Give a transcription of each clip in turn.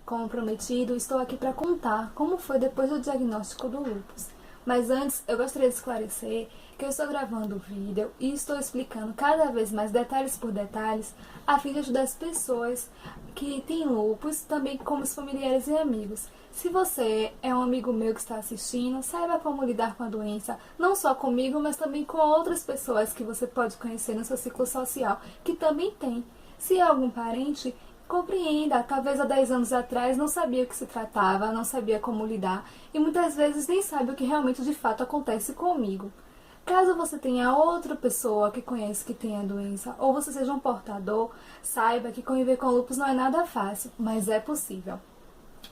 Como prometido, estou aqui para contar como foi depois do diagnóstico do lúpus. Mas antes, eu gostaria de esclarecer que eu estou gravando o vídeo e estou explicando cada vez mais detalhes por detalhes a fim de ajudar as pessoas que têm lúpus, também como os familiares e amigos. Se você é um amigo meu que está assistindo, saiba como lidar com a doença, não só comigo, mas também com outras pessoas que você pode conhecer no seu ciclo social, que também tem. Se é algum parente, compreenda, talvez há 10 anos atrás não sabia o que se tratava, não sabia como lidar e muitas vezes nem sabe o que realmente de fato acontece comigo. Caso você tenha outra pessoa que conhece que tem a doença ou você seja um portador, saiba que conviver com lúpus não é nada fácil, mas é possível.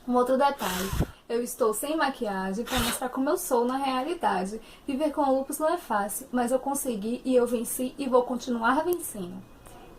Um outro detalhe, eu estou sem maquiagem para mostrar como eu sou na realidade. Viver com lúpus não é fácil, mas eu consegui e eu venci e vou continuar vencendo.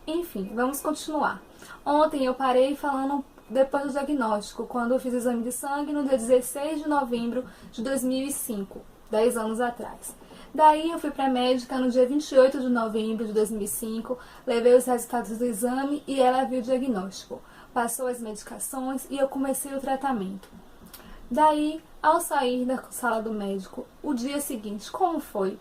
Enfim, vamos continuar. Ontem eu parei falando depois do diagnóstico, quando eu fiz o exame de sangue no dia 16 de novembro de 2005, 10 anos atrás. Daí eu fui para a médica no dia 28 de novembro de 2005, levei os resultados do exame e ela viu o diagnóstico. Passou as medicações e eu comecei o tratamento. Daí, ao sair da sala do médico, o dia seguinte, como foi?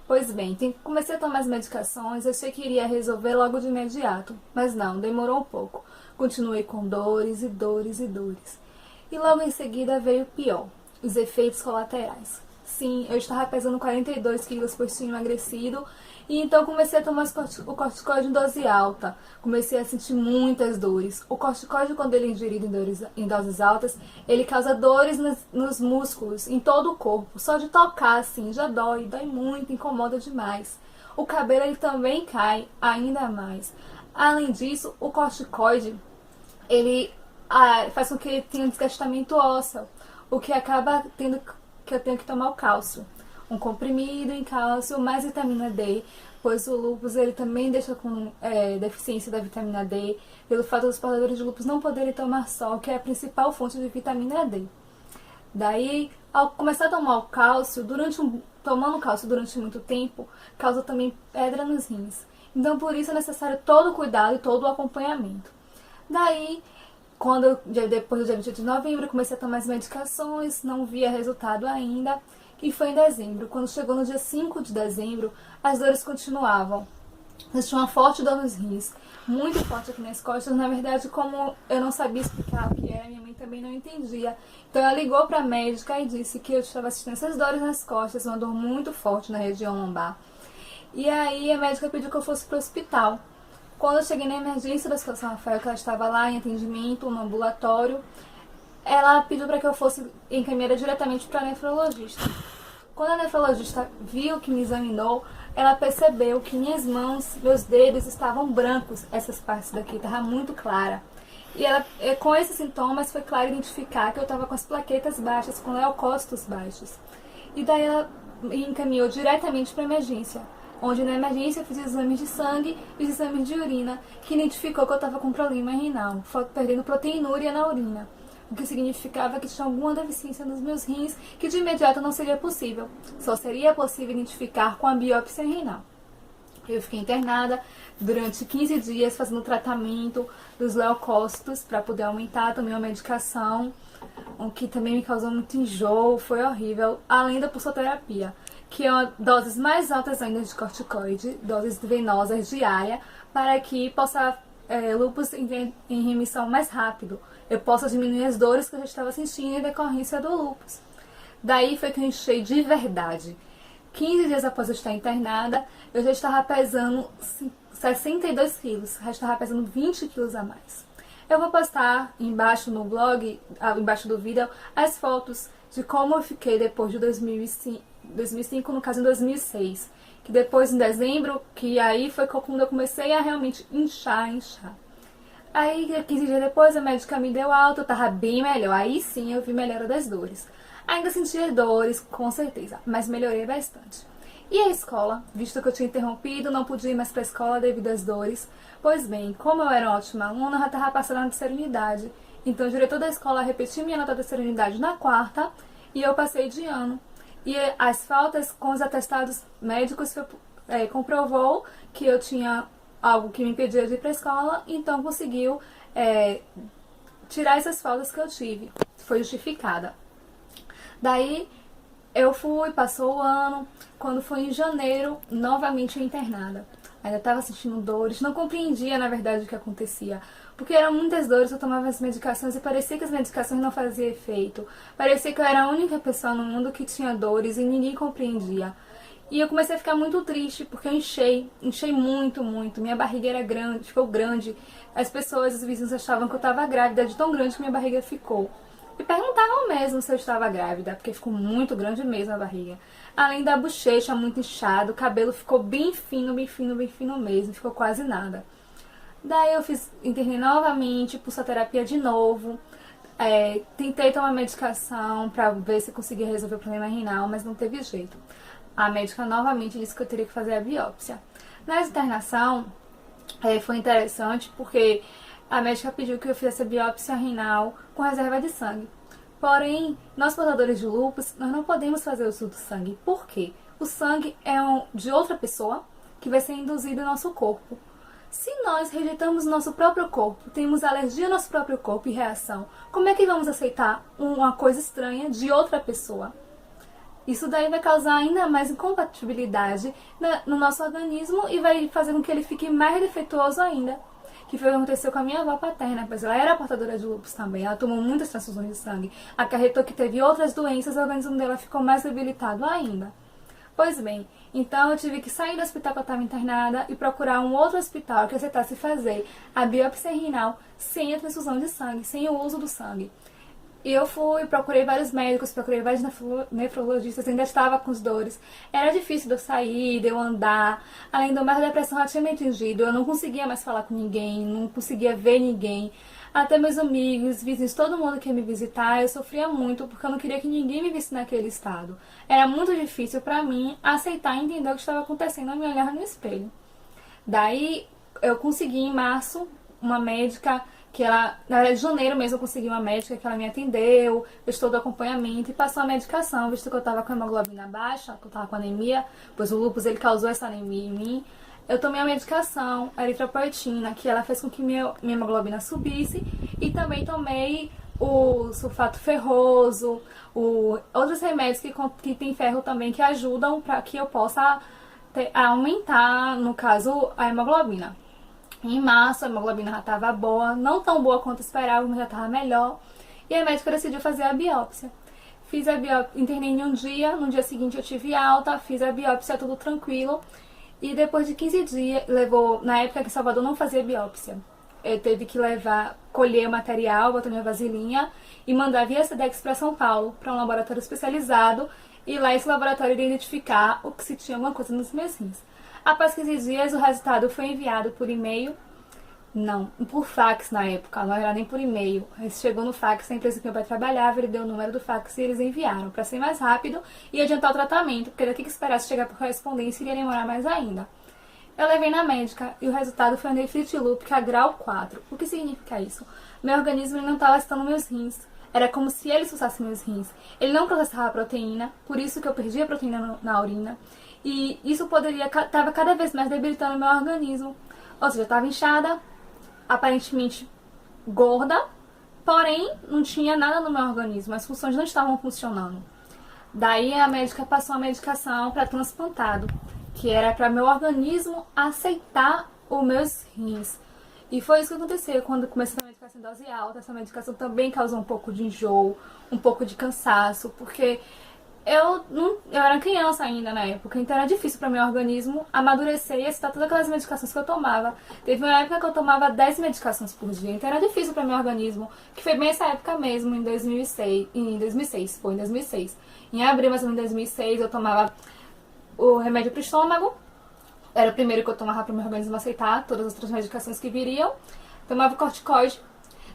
Pois bem, comecei a tomar as medicações, achei que iria resolver logo de imediato, mas não, demorou um pouco. Continuei com dores e dores e dores. E logo em seguida veio o pior, os efeitos colaterais. Sim, eu estava pesando 42 quilos pois tinha emagrecido, e então comecei a tomar o corticoide em dose alta. Comecei a sentir muitas dores. O corticoide, quando ele é ingerido em doses altas, ele causa dores nos músculos, em todo o corpo. Só de tocar, assim, já dói muito, incomoda demais. O cabelo ele também cai ainda mais. Além disso, o corticoide, ele faz com que ele tenha um desgastamento ósseo, o que acaba tendo que eu tenho que tomar o cálcio. Um comprimido em cálcio mais vitamina D, pois o lúpus ele também deixa com deficiência da vitamina D, pelo fato dos portadores de lúpus não poderem tomar sol, que é a principal fonte de vitamina D. Daí, ao começar a tomar o cálcio, tomando cálcio durante muito tempo, causa também pedra nos rins. Então, por isso é necessário todo o cuidado e todo o acompanhamento. Daí, depois do dia 28 de novembro, eu comecei a tomar as medicações, não via resultado ainda, e foi em dezembro. Quando chegou no dia 5 de dezembro, as dores continuavam. Eu tinha uma forte dor nos rins, muito forte aqui nas costas. Na verdade, como eu não sabia explicar o que era, minha mãe também não entendia. Então ela ligou para a médica e disse que eu estava assistindo essas dores nas costas, uma dor muito forte na região lombar. E aí a médica pediu que eu fosse para o hospital. Quando eu cheguei na emergência da São Rafael, que ela estava lá em atendimento, no ambulatório, ela pediu para que eu fosse encaminhada diretamente para a nefrologista. Quando a nefrologista viu que me examinou, ela percebeu que minhas mãos, meus dedos estavam brancos, essas partes daqui, estava muito clara. E ela, com esses sintomas, foi claro identificar que eu estava com as plaquetas baixas, com leucócitos baixos. E daí ela me encaminhou diretamente para a emergência, onde na emergência eu fiz exames de sangue e exames de urina, que identificou que eu estava com problema renal, perdendo proteinúria na urina, o que significava que tinha alguma deficiência nos meus rins, que de imediato não seria possível. Só seria possível identificar com a biópsia renal. Eu fiquei internada durante 15 dias fazendo tratamento dos leucócitos para poder aumentar também a medicação, o que também me causou muito enjoo, foi horrível, além da pulsoterapia, que é doses mais altas ainda de corticoide, doses venosas diárias, para que possa lúpus em remissão mais rápido. Eu possa diminuir as dores que eu já estava sentindo em decorrência do lúpus. Daí foi que eu enchei de verdade. 15 dias após eu estar internada, eu já estava pesando 62 quilos, já estava pesando 20 quilos a mais. Eu vou postar embaixo no blog, embaixo do vídeo, as fotos de como eu fiquei depois de 2005, no caso em 2006. Que depois, em dezembro, que aí foi quando eu comecei a realmente inchar. Aí, 15 dias depois, a médica me deu alta, eu tava bem melhor. Aí sim eu vi melhora das dores. Ainda sentia dores, com certeza, mas melhorei bastante. E a escola, visto que eu tinha interrompido, não podia ir mais para a escola devido às dores. Pois bem, como eu era uma ótima aluna, eu já estava passando na terceira unidade. Então o diretor da escola repetiu minha nota da terceira unidade na quarta e eu passei de ano. E as faltas com os atestados médicos comprovou que eu tinha algo que me impedia de ir para a escola, então conseguiu tirar essas faltas que eu tive. Foi justificada. Daí eu fui, passou o ano, quando foi em janeiro, novamente internada. Ainda estava sentindo dores, não compreendia na verdade o que acontecia. Porque eram muitas dores, eu tomava as medicações e parecia que as medicações não faziam efeito. Parecia que eu era a única pessoa no mundo que tinha dores e ninguém compreendia. E eu comecei a ficar muito triste, porque eu enchei muito, muito. Minha barriga era grande, ficou grande. As pessoas, os vizinhos achavam que eu estava grávida, de tão grande que minha barriga ficou. E perguntavam mesmo se eu estava grávida, porque ficou muito grande mesmo a barriga. Além da bochecha muito inchada, o cabelo ficou bem fino, bem fino, bem fino mesmo, ficou quase nada. Daí eu internei novamente, pulsoterapia de novo. Tentei tomar medicação pra ver se conseguia resolver o problema renal, mas não teve jeito. A médica novamente disse que eu teria que fazer a biópsia. Nessa internação, foi interessante porque a médica pediu que eu fizesse a biópsia renal com reserva de sangue. Porém, nós portadores de lúpus, nós não podemos fazer o uso do sangue. Por quê? O sangue é de outra pessoa que vai ser induzido no nosso corpo. Se nós rejeitamos o nosso próprio corpo, temos alergia ao nosso próprio corpo e reação, como é que vamos aceitar uma coisa estranha de outra pessoa? Isso daí vai causar ainda mais incompatibilidade no nosso organismo e vai fazer com que ele fique mais defeituoso ainda. Que foi o que aconteceu com a minha avó paterna, pois ela era portadora de lúpus também. Ela tomou muitas transfusões de sangue. Acarretou que teve outras doenças e o organismo dela ficou mais debilitado ainda. Pois bem, então eu tive que sair do hospital que eu estava internada e procurar um outro hospital que aceitasse fazer a biópsia renal sem a transfusão de sangue, sem o uso do sangue. E eu procurei vários médicos, procurei vários nefrologistas, ainda estava com as dores. Era difícil de eu sair, de eu andar. Além do mais, a depressão já tinha me atingido. Eu não conseguia mais falar com ninguém, não conseguia ver ninguém. Até meus amigos, vizinhos, todo mundo que ia me visitar, eu sofria muito porque eu não queria que ninguém me visse naquele estado. Era muito difícil para mim aceitar e entender o que estava acontecendo ao me olhar no espelho. Daí, eu consegui em março uma médica que ela, na verdade, em janeiro mesmo eu consegui uma médica que ela me atendeu, fez todo o acompanhamento e passou a medicação, visto que eu estava com a hemoglobina baixa, que eu estava com anemia, pois o lúpus ele causou essa anemia em mim. Eu tomei a medicação, a eritropoetina, que ela fez com que minha hemoglobina subisse, e também tomei o sulfato ferroso, outros remédios que tem ferro também que ajudam para que eu possa aumentar, no caso, a hemoglobina. Em março a hemoglobina já estava boa, não tão boa quanto esperava, mas já estava melhor. E a médica decidiu fazer a biópsia. Fiz a biópsia, internei em um dia, no dia seguinte eu tive alta, fiz a biópsia, tudo tranquilo. E depois de 15 dias, na época que Salvador não fazia biópsia, eu teve que colher o material, botar minha vasilhinha e mandar via Sedex para São Paulo, para um laboratório especializado. E lá esse laboratório iria identificar se tinha alguma coisa nos meus rins. Após 15 dias, o resultado foi enviado por e-mail. Não, por fax na época, não era nem por e-mail. Chegou no fax, a empresa que meu pai trabalhava, ele deu o número do fax e eles enviaram para ser mais rápido e adiantar o tratamento, porque daqui que esperasse chegar por correspondência iria demorar mais ainda. Eu levei na médica e o resultado foi uma nefrite lúpica grau 4. O que significa isso? Meu organismo não estava estando meus rins. Era como se ele expulsasse meus rins. Ele não processava a proteína, por isso que eu perdi a proteína na urina. E isso estava cada vez mais debilitando o meu organismo. Ou seja, eu estava inchada, aparentemente gorda, porém não tinha nada no meu organismo, as funções não estavam funcionando. Daí a médica passou a medicação para transplantado, que era para meu organismo aceitar os meus rins. E foi isso que aconteceu quando comecei a medicação em dose alta. Essa medicação também causou um pouco de enjoo, um pouco de cansaço, porque eu era criança ainda na época, então era difícil para meu organismo amadurecer e aceitar todas aquelas medicações que eu tomava. Teve uma época que eu tomava 10 medicações por dia, então era difícil para meu organismo, que foi bem essa época mesmo, em 2006. Em abril, mais ou menos, de 2006, eu tomava o remédio para o estômago. Era o primeiro que eu tomava para o meu organismo aceitar todas as outras medicações que viriam. Tomava o corticoide,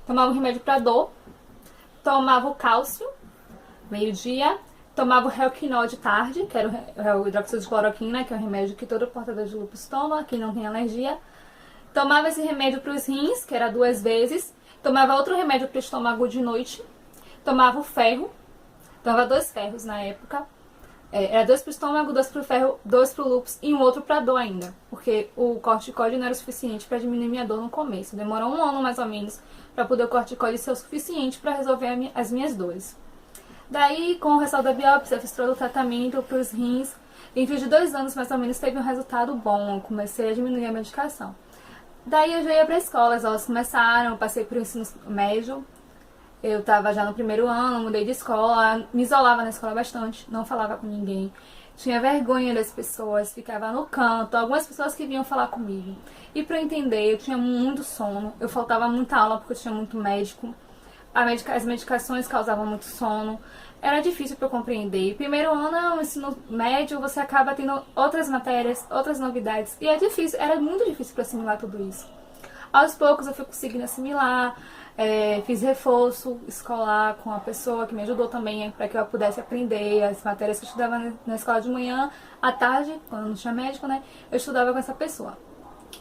tomava o remédio para dor, tomava o cálcio, meio-dia. Tomava o Relquinol de tarde, que era o hidróxido de cloroquina, que é um remédio que todo portador de lúpus toma, quem não tem alergia. Tomava esse remédio para os rins, que era 2 vezes. Tomava outro remédio para o estômago de noite. Tomava o ferro. Tomava 2 ferros na época. Era 2 pro estômago, 2 pro ferro, 2 pro lúpus e um outro pra dor ainda. Porque o corticóide não era o suficiente pra diminuir minha dor no começo. Demorou 1 ano mais ou menos pra poder o corticóide ser o suficiente pra resolver as minhas dores. Daí, com o resultado da biópsia, eu fiz todo o tratamento pros rins. Dentro de 2 anos, mais ou menos, teve um resultado bom. Eu comecei a diminuir a medicação. Daí eu já ia pra escola, as aulas começaram, eu passei pro ensino médio. Eu tava já no primeiro ano, mudei de escola, me isolava na escola bastante, não falava com ninguém. Tinha vergonha das pessoas, ficava no canto, algumas pessoas que vinham falar comigo. E pra eu entender, eu tinha muito sono, eu faltava muita aula porque eu tinha muito médico. As medicações causavam muito sono. Era difícil para eu compreender. Primeiro ano, no ensino médio, você acaba tendo outras matérias, outras novidades. E é difícil, era muito difícil para assimilar tudo isso. Aos poucos eu fui conseguindo assimilar, fiz reforço escolar com a pessoa que me ajudou também para que eu pudesse aprender as matérias que eu estudava na escola de manhã, à tarde, quando não tinha médico, né? Eu estudava com essa pessoa.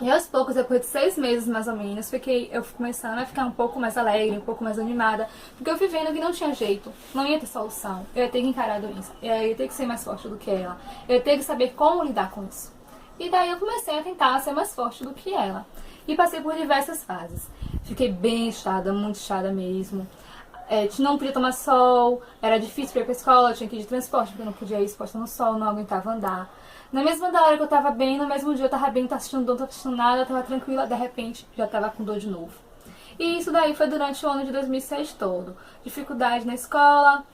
E aos poucos, depois de 6 meses mais ou menos, eu fui começando a ficar um pouco mais alegre, um pouco mais animada, porque eu fui vendo que não tinha jeito, não ia ter solução, eu ia ter que encarar a doença, eu ia ter que ser mais forte do que ela, eu ia ter que saber como lidar com isso. E daí eu comecei a tentar ser mais forte do que ela. E passei por diversas fases. Fiquei bem inchada, muito inchada mesmo. Não podia tomar sol, era difícil para ir pra escola, eu tinha que ir de transporte, porque eu não podia ir exposta no sol, não aguentava andar. Na mesma hora que eu tava bem, no mesmo dia eu tava bem, não tava assistindo dor, não tava assistindo nada, eu tava tranquila, de repente já tava com dor de novo. E isso daí foi durante o ano de 2006 todo. Dificuldade na escola,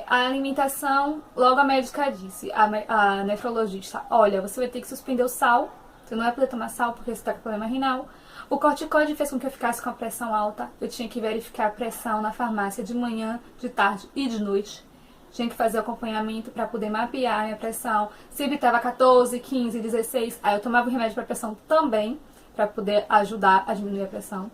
a alimentação, logo a médica disse, a nefrologista, olha, você vai ter que suspender o sal, você não vai poder tomar sal porque você tá com problema renal. O corticóide fez com que eu ficasse com a pressão alta, eu tinha que verificar a pressão na farmácia de manhã, de tarde e de noite. Tinha que fazer acompanhamento para poder mapear a minha pressão. Sempre estava 14, 15, 16. Aí eu tomava o remédio para pressão também, para poder ajudar a diminuir a pressão.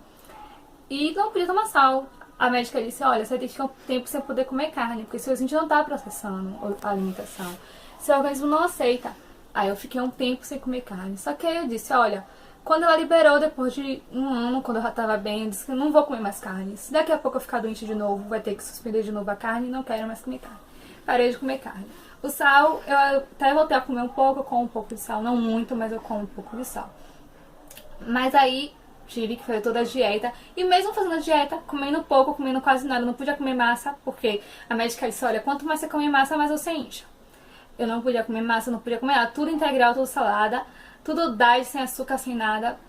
E não podia tomar sal. A médica disse, olha, você vai ter que ficar um tempo sem poder comer carne, porque seu organismo não está processando a alimentação. Seu organismo não aceita. Aí eu fiquei um tempo sem comer carne. Só que aí eu disse, olha, quando ela liberou, depois de 1 ano, quando eu já estava bem, eu disse que eu não vou comer mais carne. Se daqui a pouco eu ficar doente de novo, vai ter que suspender de novo a carne, não quero mais comer carne. Parei de comer carne. O sal, eu até voltei a comer um pouco, eu como um pouco de sal, não muito, mas eu como um pouco de sal. Mas aí tive que fazer toda a dieta, e mesmo fazendo a dieta, comendo pouco, comendo quase nada, não podia comer massa, porque a médica disse, olha, quanto mais você come massa, mais você incha. Eu não podia comer massa, não podia comer nada, tudo integral, tudo salada, tudo diet, sem açúcar, sem nada,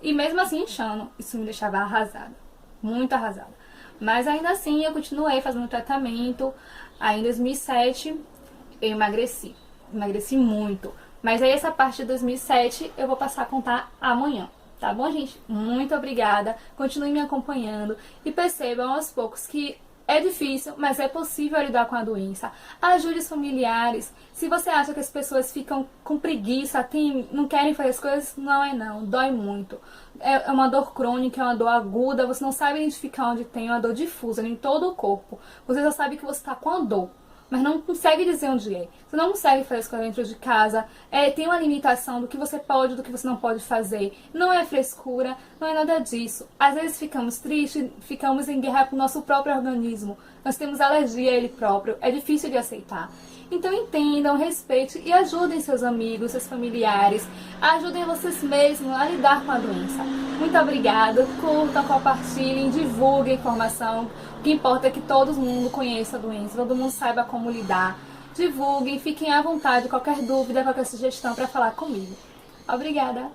e mesmo assim inchando, isso me deixava arrasada, muito arrasada. Mas ainda assim eu continuei fazendo tratamento. Aí em 2007 eu emagreci muito. Mas aí essa parte de 2007 eu vou passar a contar amanhã. Tá bom, gente? Muito obrigada. Continue me acompanhando e percebam aos poucos que é difícil, mas é possível lidar com a doença. Ajude os familiares. Se você acha que as pessoas ficam com preguiça, não querem fazer as coisas, não. Dói muito. É uma dor crônica, é uma dor aguda. Você não sabe identificar onde tem, é uma dor difusa em todo o corpo. Você só sabe que você está com a dor, mas não consegue dizer onde é. Você não consegue fazer as coisas dentro de casa. Tem uma limitação do que você pode, do que você não pode fazer. Não é frescura, não é nada disso. Às vezes ficamos tristes, ficamos em guerra com o nosso próprio organismo. Nós temos alergia a ele próprio. É difícil de aceitar. Então entendam, respeitem e ajudem seus amigos, seus familiares. Ajudem vocês mesmos a lidar com a doença. Muito obrigada. Curtam, compartilhem, divulguem a informação. O que importa é que todo mundo conheça a doença, todo mundo saiba como lidar. Divulguem, fiquem à vontade, qualquer dúvida, qualquer sugestão para falar comigo. Obrigada!